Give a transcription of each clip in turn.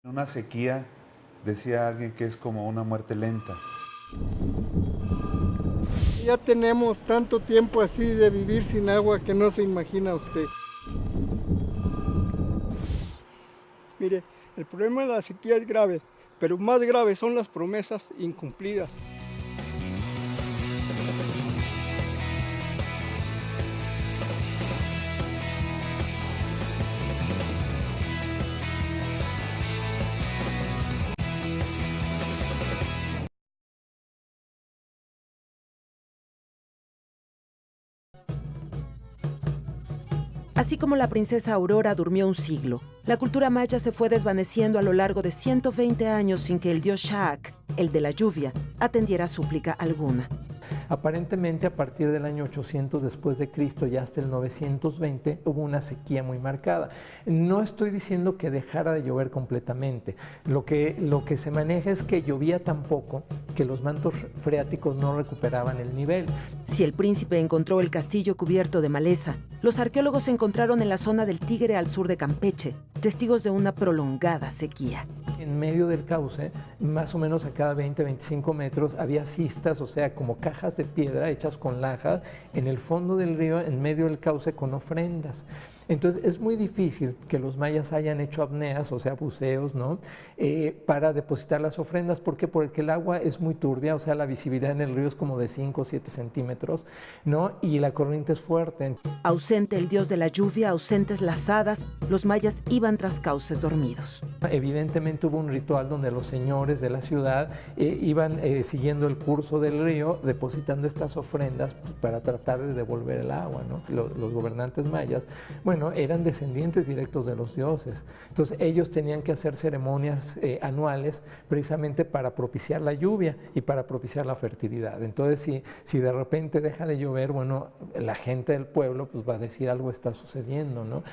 Una sequía, decía alguien que es como una muerte lenta. Ya tenemos tanto tiempo así de vivir sin agua que no se imagina usted. Mire, el problema de la sequía es grave, pero más graves son las promesas incumplidas. Así como la princesa Aurora durmió un siglo, la cultura maya se fue desvaneciendo a lo largo de 120 años sin que el dios Sha'ak, el de la lluvia, atendiera súplica alguna. Aparentemente, a partir del año 800 después de Cristo y hasta el 920 hubo una sequía muy marcada. No estoy diciendo que dejara de llover completamente. Lo que se maneja es que llovía tan poco que los mantos freáticos no recuperaban el nivel. Si el príncipe encontró el castillo cubierto de maleza, los arqueólogos encontraron en la zona del Tigre al sur de Campeche testigos de una prolongada sequía. En medio del cauce, más o menos a cada 20-25 metros, había cistas, o sea, como cajas de piedra hechas con lajas, en el fondo del río, en medio del cauce, con ofrendas. Entonces es muy difícil que los mayas hayan hecho apneas, o sea, buceos, ¿no? Para depositar las ofrendas. ¿Por qué? Porque el agua es muy turbia, o sea, la visibilidad en el río es como de 5 o 7 centímetros, ¿no? Y la corriente es fuerte. Ausente el dios de la lluvia, ausentes las hadas, los mayas iban tras cauces dormidos. Evidentemente hubo un ritual donde los señores de la ciudad iban siguiendo el curso del río, depositando estas ofrendas para tratar de devolver el agua, ¿no? Los gobernantes mayas, bueno, eran descendientes directos de los dioses. Entonces ellos tenían que hacer ceremonias anuales precisamente para propiciar la lluvia y para propiciar la fertilidad. Entonces si de repente deja de llover, bueno, la gente del pueblo pues va a decir algo está sucediendo, ¿no?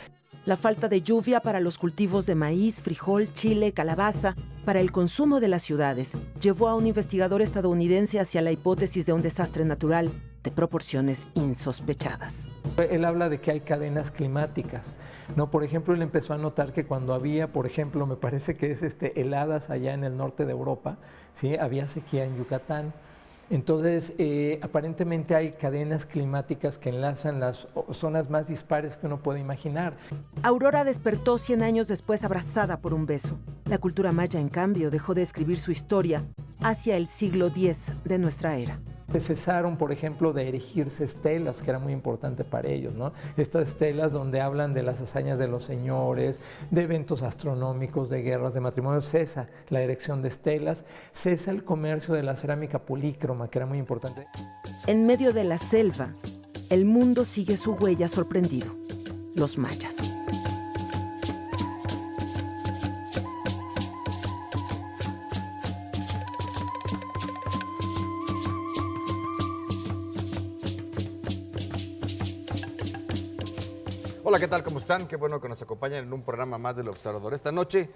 La falta de lluvia para los cultivos de maíz, frijol, chile, calabaza, para el consumo de las ciudades, llevó a un investigador estadounidense hacia la hipótesis de un desastre natural de proporciones insospechadas. Él habla de que hay cadenas climáticas, ¿no? Por ejemplo, él empezó a notar que cuando había, por ejemplo, me parece que es heladas allá en el norte de Europa, ¿sí? Había sequía en Yucatán. Entonces, aparentemente hay cadenas climáticas que enlazan las zonas más dispares que uno puede imaginar. Aurora despertó 100 años después abrazada por un beso. La cultura maya, en cambio, dejó de escribir su historia hacia el siglo X de nuestra era. Cesaron, por ejemplo, de erigirse estelas, que era muy importante para ellos, ¿no? Estas estelas donde hablan de las hazañas de los señores, de eventos astronómicos, de guerras, de matrimonios. Cesa la erección de estelas, cesa el comercio de la cerámica polícroma, que era muy importante. En medio de la selva, el mundo sigue su huella sorprendido: los mayas. Hola, ¿qué tal? ¿Cómo están? Qué bueno que nos acompañan en un programa más del Observador. Esta noche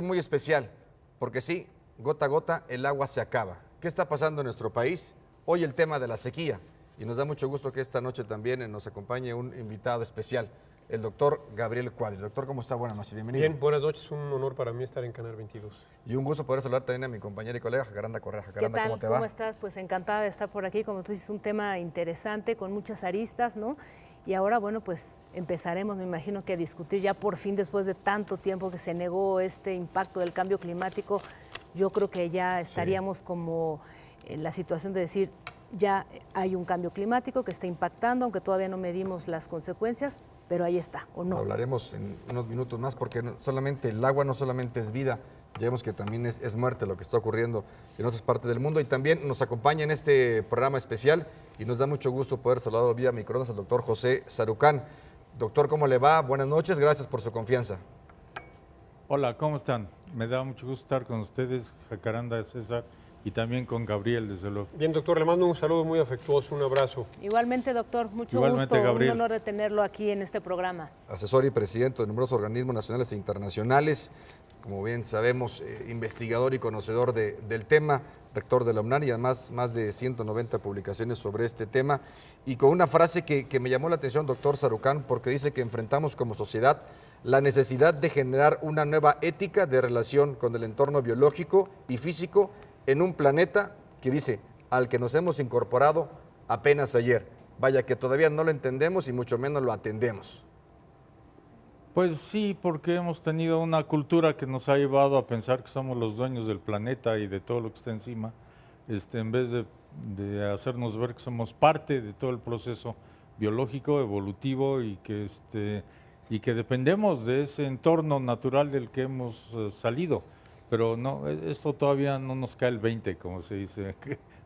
muy especial, porque sí, gota a gota el agua se acaba. ¿Qué está pasando en nuestro país? Hoy el tema de la sequía. Y nos da mucho gusto que esta noche también nos acompañe un invitado especial, el doctor Gabriel Cuadri. Doctor, ¿cómo está? Buenas noches, bienvenido. Bien, buenas noches, un honor para mí estar en Canal 22. Y un gusto poder saludar también a mi compañera y colega Jacaranda Correa. Jacaranda, ¿cómo te va? ¿Cómo estás? Pues encantada de estar por aquí. Como tú dices, un tema interesante, con muchas aristas, ¿no? Y ahora, bueno, pues empezaremos, me imagino, que a discutir ya por fin, después de tanto tiempo que se negó este impacto del cambio climático. Yo creo que ya estaríamos como en la situación de decir, ya hay un cambio climático que está impactando, aunque todavía no medimos las consecuencias, pero ahí está, ¿o no? Hablaremos en unos minutos más, porque solamente el agua no solamente es vida, ya vemos que también es muerte lo que está ocurriendo en otras partes del mundo. Y también nos acompaña en este programa especial y nos da mucho gusto poder saludar vía micrófonos al doctor José Sarucán. Doctor, ¿cómo le va? Buenas noches, gracias por su confianza. Hola, ¿cómo están? Me da mucho gusto estar con ustedes, Jacaranda, César, y también con Gabriel, desde luego. Bien, doctor, le mando un saludo muy afectuoso, un abrazo. Igualmente, doctor, mucho Igualmente, gusto, Gabriel. un honor de tenerlo aquí en este programa. Asesor y presidente de numerosos organismos nacionales e internacionales, como bien sabemos, investigador y conocedor del tema, rector de la UNAM y además más de 190 publicaciones sobre este tema. Y con una frase que me llamó la atención, doctor Sarucán, porque dice que enfrentamos como sociedad la necesidad de generar una nueva ética de relación con el entorno biológico y físico en un planeta que dice, al que nos hemos incorporado apenas ayer. Vaya que todavía no lo entendemos y mucho menos lo atendemos. Pues sí, porque hemos tenido una cultura que nos ha llevado a pensar que somos los dueños del planeta y de todo lo que está encima, en vez de hacernos ver que somos parte de todo el proceso biológico, evolutivo y que dependemos de ese entorno natural del que hemos salido. Pero no, esto todavía no nos cae el 20, como se dice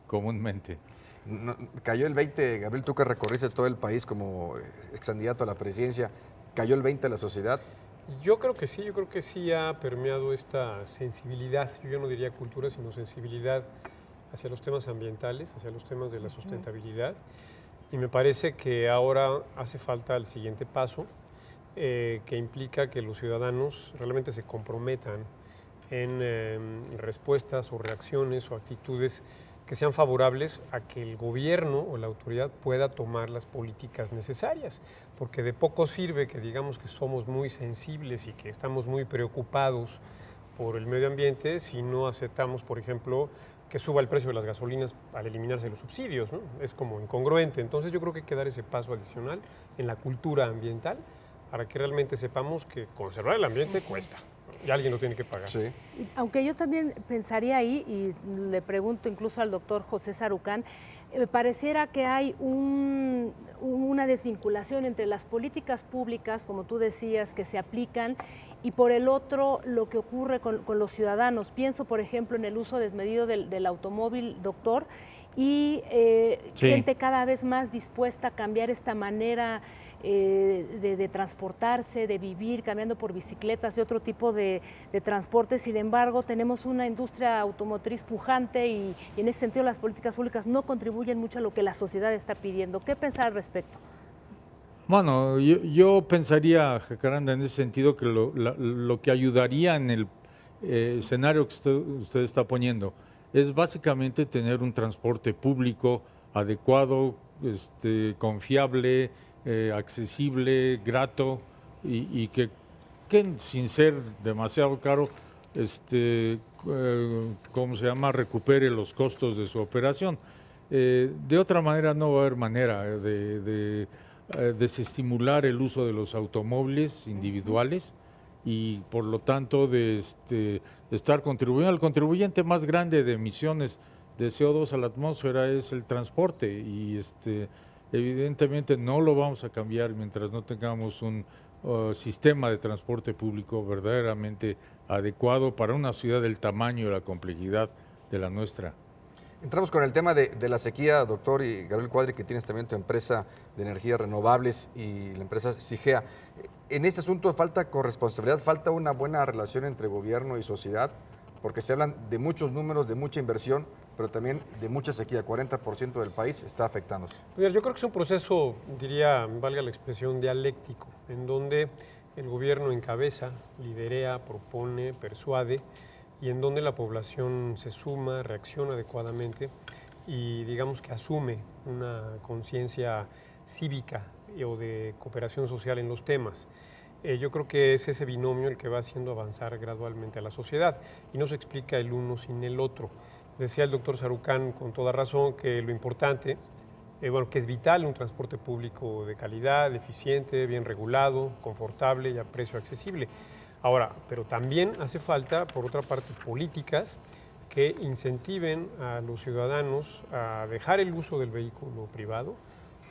comúnmente. No, cayó el 20, Gabriel, tú que recorriste todo el país como ex candidato a la presidencia, ¿cayó el 20 a la sociedad? Yo creo que sí ha permeado esta sensibilidad, yo no diría cultura, sino sensibilidad hacia los temas ambientales, hacia los temas de la sustentabilidad. Y me parece que ahora hace falta el siguiente paso, que implica que los ciudadanos realmente se comprometan en respuestas o reacciones o actitudes que sean favorables a que el gobierno o la autoridad pueda tomar las políticas necesarias, porque de poco sirve que digamos que somos muy sensibles y que estamos muy preocupados por el medio ambiente si no aceptamos, por ejemplo, que suba el precio de las gasolinas al eliminarse los subsidios, ¿no? Es como incongruente. Entonces yo creo que hay que dar ese paso adicional en la cultura ambiental para que realmente sepamos que conservar el ambiente cuesta y alguien lo tiene que pagar. Sí. Aunque yo también pensaría ahí, y le pregunto incluso al doctor José Sarucán, me pareciera que hay una desvinculación entre las políticas públicas, como tú decías, que se aplican, y por el otro lo que ocurre con los ciudadanos. Pienso, por ejemplo, en el uso desmedido del automóvil, doctor, y Sí. gente cada vez más dispuesta a cambiar esta manera de transportarse, de vivir, cambiando por bicicletas, de otro tipo de transporte. Sin embargo, tenemos una industria automotriz pujante y en ese sentido las políticas públicas no contribuyen mucho a lo que la sociedad está pidiendo. ¿Qué pensar al respecto? Bueno, yo pensaría, Jacaranda, en ese sentido que lo que ayudaría en el escenario que usted está poniendo es básicamente tener un transporte público adecuado, confiable, accesible, grato y que sin ser demasiado caro, ¿cómo se llama?, recupere los costos de su operación. De otra manera no va a haber manera de desestimular el uso de los automóviles individuales y por lo tanto de estar contribuyendo. El contribuyente más grande de emisiones de CO2 a la atmósfera es el transporte y evidentemente no lo vamos a cambiar mientras no tengamos un sistema de transporte público verdaderamente adecuado para una ciudad del tamaño y la complejidad de la nuestra. Entramos con el tema de la sequía, doctor, y Gabriel Cuadri, que tienes también tu empresa de energías renovables y la empresa CIGEA. En este asunto falta corresponsabilidad, falta una buena relación entre gobierno y sociedad, porque se hablan de muchos números, de mucha inversión, pero también de mucha sequía. 40% del país está afectándose. Mira, yo creo que es un proceso, diría, valga la expresión, dialéctico, en donde el gobierno encabeza, liderea, propone, persuade, y en donde la población se suma, reacciona adecuadamente y digamos que asume una conciencia cívica o de cooperación social en los temas. Yo creo que es ese binomio el que va haciendo avanzar gradualmente a la sociedad y no se explica el uno sin el otro. Decía el doctor Sarucán con toda razón que lo importante, que es vital un transporte público de calidad, eficiente, bien regulado, confortable y a precio accesible. Ahora, pero también hace falta, por otra parte, políticas que incentiven a los ciudadanos a dejar el uso del vehículo privado,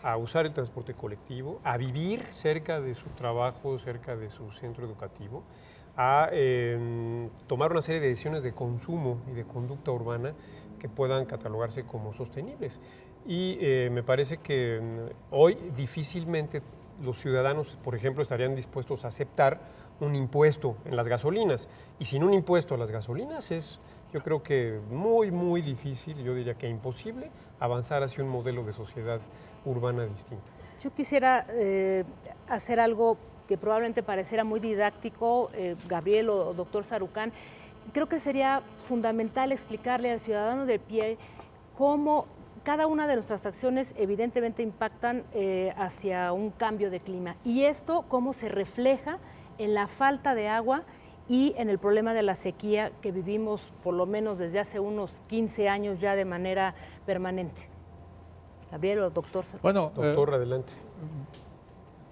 a usar el transporte colectivo, a vivir cerca de su trabajo, cerca de su centro educativo, a tomar una serie de decisiones de consumo y de conducta urbana que puedan catalogarse como sostenibles. Y me parece que hoy difícilmente los ciudadanos, por ejemplo, estarían dispuestos a aceptar un impuesto en las gasolinas. Y sin un impuesto a las gasolinas es, yo creo que muy difícil, yo diría que imposible, avanzar hacia un modelo de sociedad urbana distinta. Yo quisiera hacer algo que probablemente pareciera muy didáctico, Gabriel o doctor Sarucán. Creo que sería fundamental explicarle al ciudadano de pie cómo cada una de nuestras acciones evidentemente impactan hacia un cambio de clima y esto cómo se refleja en la falta de agua y en el problema de la sequía que vivimos por lo menos desde hace unos 15 años ya de manera permanente. Gabriel o doctor. Bueno, Doctor, adelante.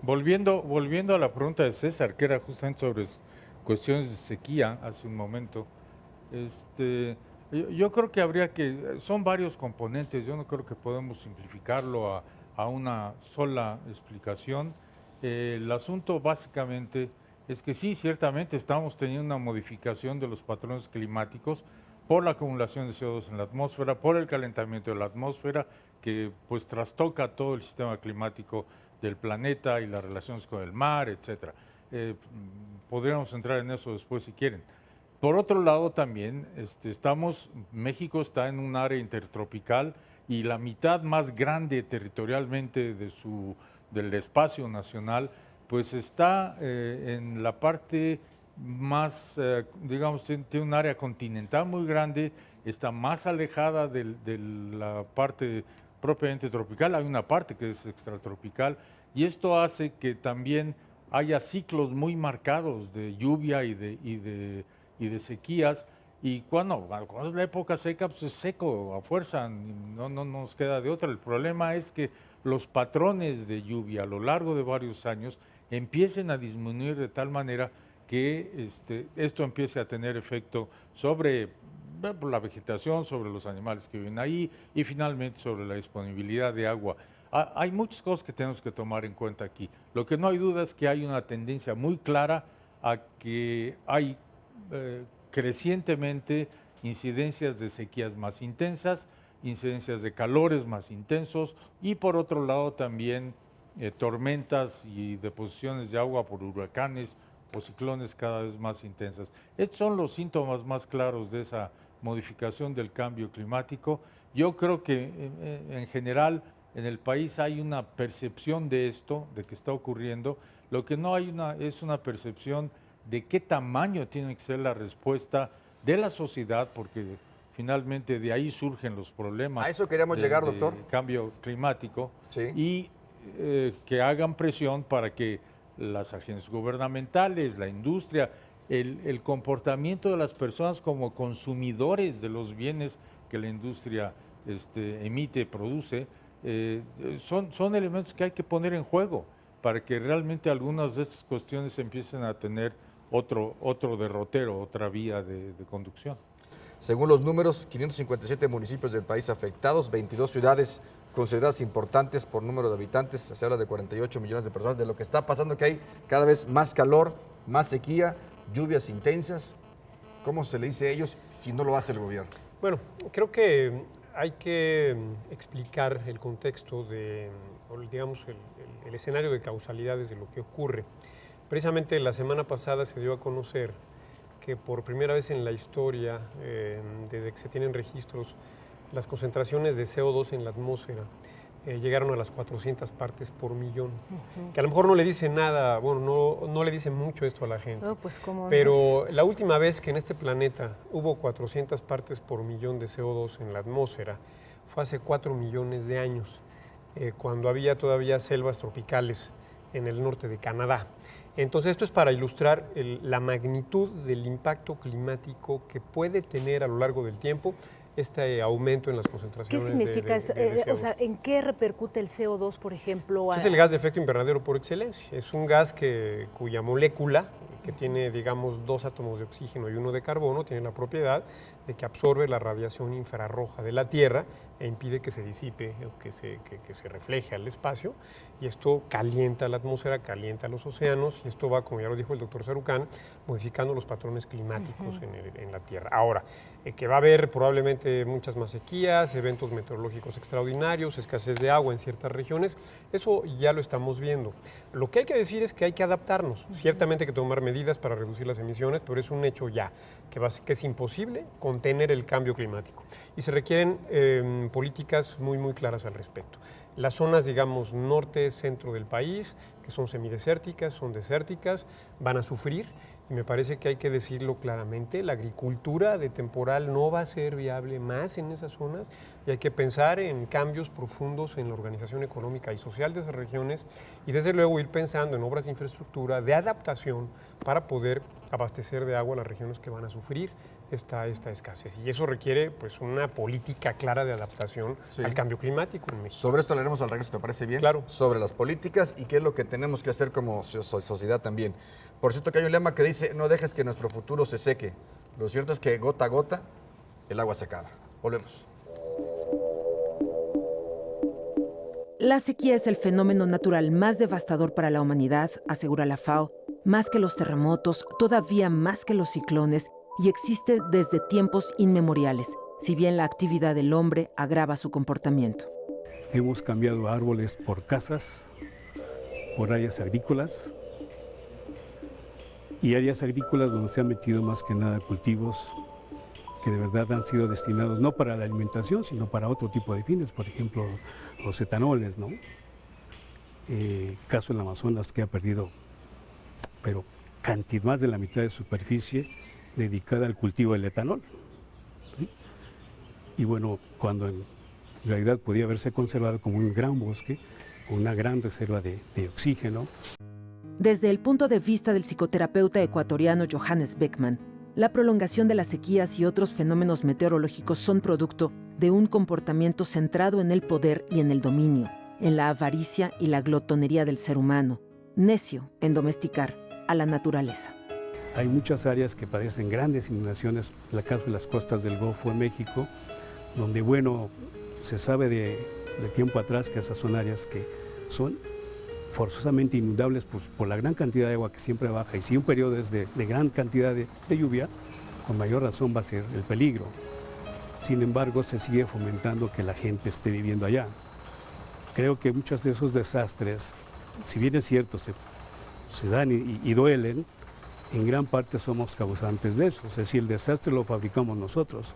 volviendo a la pregunta de César, que era justamente sobre cuestiones de sequía hace un momento, yo creo que son varios componentes, yo no creo que podemos simplificarlo a una sola explicación. El asunto básicamente es que sí, ciertamente estamos teniendo una modificación de los patrones climáticos por la acumulación de CO2 en la atmósfera, por el calentamiento de la atmósfera, que pues trastoca todo el sistema climático del planeta y las relaciones con el mar, etcétera. Podríamos entrar en eso después si quieren. Por otro lado también, México está en un área intertropical y la mitad más grande territorialmente del espacio nacional, pues está en la parte más, digamos, tiene un área continental muy grande, está más alejada de la parte propiamente tropical, hay una parte que es extratropical, y esto hace que también haya ciclos muy marcados de lluvia y de sequías, y cuando es la época seca, pues es seco a fuerza, no nos queda de otra. El problema es que los patrones de lluvia a lo largo de varios años empiecen a disminuir de tal manera que esto empiece a tener efecto sobre la vegetación, sobre los animales que viven ahí y finalmente sobre la disponibilidad de agua. Hay muchas cosas que tenemos que tomar en cuenta aquí. Lo que no hay duda es que hay una tendencia muy clara a que hay crecientemente incidencias de sequías más intensas, incidencias de calores más intensos y por otro lado también tormentas y deposiciones de agua por huracanes o ciclones cada vez más intensas. Estos son los síntomas más claros de esa modificación del cambio climático. Yo creo que en general en el país hay una percepción de esto, de que está ocurriendo. Lo que no hay es una percepción de qué tamaño tiene que ser la respuesta de la sociedad, porque finalmente de ahí surgen los problemas. A eso queríamos llegar, doctor. Cambio climático, sí. Y que hagan presión para que las agencias gubernamentales, la industria, el comportamiento de las personas como consumidores de los bienes que la industria emite, produce, son elementos que hay que poner en juego para que realmente algunas de estas cuestiones empiecen a tener otro derrotero, otra vía de conducción. Según los números, 557 municipios del país afectados, 22 ciudades consideradas importantes por número de habitantes, se habla de 48 millones de personas, de lo que está pasando, que hay cada vez más calor, más sequía, lluvias intensas. ¿Cómo se le dice a ellos si no lo hace el gobierno? Bueno, creo que hay que explicar el contexto digamos, el escenario de causalidades de lo que ocurre. Precisamente la semana pasada se dio a conocer que por primera vez en la historia, desde que se tienen registros, las concentraciones de CO2 en la atmósfera llegaron a las 400 partes por millón. Que a lo mejor no le dice nada, bueno, no le dice mucho esto a la gente. No, pues, ¿cómo pero la última vez que en este planeta hubo 400 partes por millón de CO2 en la atmósfera fue hace 4 millones de años, cuando había todavía selvas tropicales en el norte de Canadá. Entonces, esto es para ilustrar la magnitud del impacto climático que puede tener a lo largo del tiempo este aumento en las concentraciones. ¿Qué significa eso? de CO2. O sea, ¿en qué repercute el CO2, por ejemplo? Es el gas de efecto invernadero por excelencia. Es un gas cuya molécula, que tiene, digamos, 2 átomos de oxígeno y 1 de carbono, tiene la propiedad de que absorbe la radiación infrarroja de la Tierra e impide que se disipe o que se refleje al espacio, y esto calienta la atmósfera, calienta los océanos, y esto va, como ya lo dijo el doctor Sarucán, modificando los patrones climáticos en la Tierra. Ahora, que va a haber probablemente muchas más sequías, eventos meteorológicos extraordinarios, escasez de agua en ciertas regiones, eso ya lo estamos viendo. Lo que hay que decir es que hay que adaptarnos. Ciertamente hay que tomar medidas para reducir las emisiones, pero es un hecho ya, que es imposible contener el cambio climático. Y se requieren políticas muy, muy claras al respecto. Las zonas, digamos, norte, centro del país, que son semidesérticas, son desérticas, van a sufrir, y me parece que hay que decirlo claramente, la agricultura de temporal no va a ser viable más en esas zonas y hay que pensar en cambios profundos en la organización económica y social de esas regiones y desde luego ir pensando en obras de infraestructura de adaptación para poder abastecer de agua a las regiones que van a sufrir esta escasez. Y eso requiere pues una política clara de adaptación al cambio climático en México. Sobre esto hablaremos al regreso, ¿te parece bien? Claro. Sobre las políticas y qué es lo que tenemos que hacer como sociedad también. Por cierto que hay un lema que dice, no dejes que nuestro futuro se seque. Lo cierto es que gota a gota el agua se acaba. Volvemos. La sequía es el fenómeno natural más devastador para la humanidad, asegura la FAO, más que los terremotos, todavía más que los ciclones, y existe desde tiempos inmemoriales, si bien la actividad del hombre agrava su comportamiento. Hemos cambiado árboles por casas, por áreas agrícolas, y áreas agrícolas donde se han metido más que nada cultivos que de verdad han sido destinados no para la alimentación, sino para otro tipo de fines, por ejemplo, los etanoles, ¿no? Caso en Amazonas que ha perdido, pero más de la mitad de superficie dedicada al cultivo del etanol, ¿sí? Y bueno, cuando en realidad podía haberse conservado como un gran bosque, una gran reserva de oxígeno. Desde el punto de vista del psicoterapeuta ecuatoriano Johannes Beckman, la prolongación de las sequías y otros fenómenos meteorológicos son producto de un comportamiento centrado en el poder y en el dominio, en la avaricia y la glotonería del ser humano, necio en domesticar a la naturaleza. Hay muchas áreas que padecen grandes inundaciones, en el caso de las costas del Golfo de México, donde, bueno, se sabe de tiempo atrás que esas son áreas que son forzosamente inundables por la gran cantidad de agua que siempre baja, y si un periodo es de gran cantidad de lluvia, con mayor razón va a ser el peligro. Sin embargo, se sigue fomentando que la gente esté viviendo allá. Creo que muchos de esos desastres, si bien es cierto, se dan y duelen, en gran parte somos causantes de eso, es decir, el desastre lo fabricamos nosotros.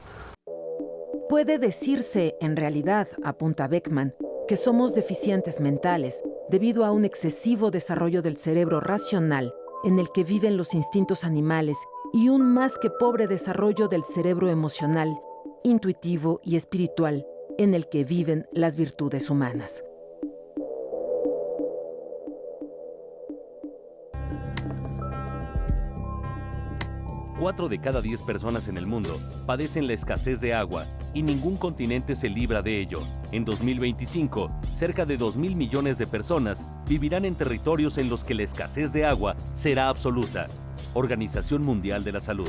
Puede decirse, en realidad, apunta Beckman, que somos deficientes mentales debido a un excesivo desarrollo del cerebro racional en el que viven los instintos animales y un más que pobre desarrollo del cerebro emocional, intuitivo y espiritual en el que viven las virtudes humanas. Cuatro de cada 10 personas en el mundo padecen la escasez de agua y ningún continente se libra de ello. En 2025, cerca de 2.000 millones de personas vivirán en territorios en los que la escasez de agua será absoluta. Organización Mundial de la Salud.